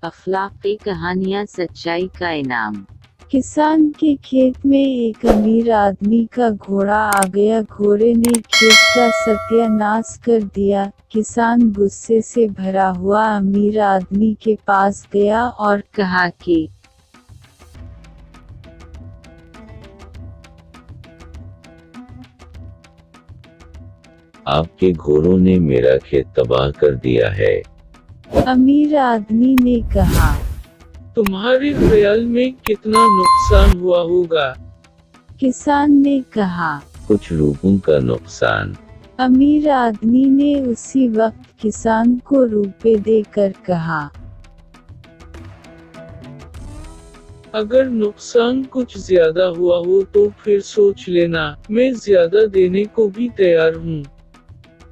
अखलाकी कहानियाँ सच्चाई का इनाम। किसान के खेत में एक अमीर आदमी का घोड़ा आ गया। घोड़े ने खेत का सत्यानाश कर दिया। किसान गुस्से से भरा हुआ अमीर आदमी के पास गया और कहा कि आपके घोड़ों ने मेरा खेत तबाह कर दिया है। अमीर आदमी ने कहा, तुम्हारे ख्याल में कितना नुकसान हुआ होगा? किसान ने कहा, कुछ रुपयों का नुकसान। अमीर आदमी ने उसी वक्त किसान को रुपए देकर कहा, अगर नुकसान कुछ ज्यादा हुआ हो तो फिर सोच लेना, मैं ज्यादा देने को भी तैयार हूँ।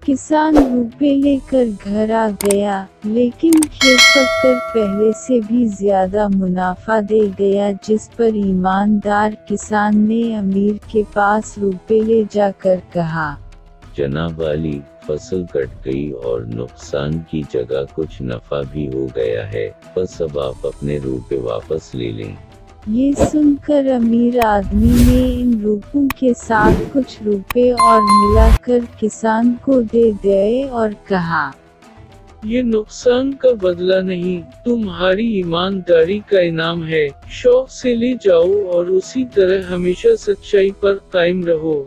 किसान रुपए लेकर घर आ गया, लेकिन खेत पककर पहले से भी ज्यादा मुनाफा दे गया, जिस पर ईमानदार किसान ने अमीर के पास रुपए ले जाकर कहा, जनाब वाली, फसल कट गई और नुकसान की जगह कुछ नफा भी हो गया है, बस अब आप अपने रुपए वापस ले लें। ये सुनकर अमीर आदमी ने इन रुपयों के साथ कुछ रुपए और मिलाकर किसान को दे दिए और कहा, ये नुकसान का बदला नहीं, तुम्हारी ईमानदारी का इनाम है। शौक से ले जाओ और उसी तरह हमेशा सच्चाई पर कायम रहो।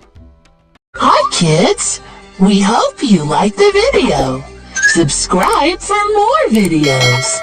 Hi kids! We hope you liked the video. Subscribe for more videos.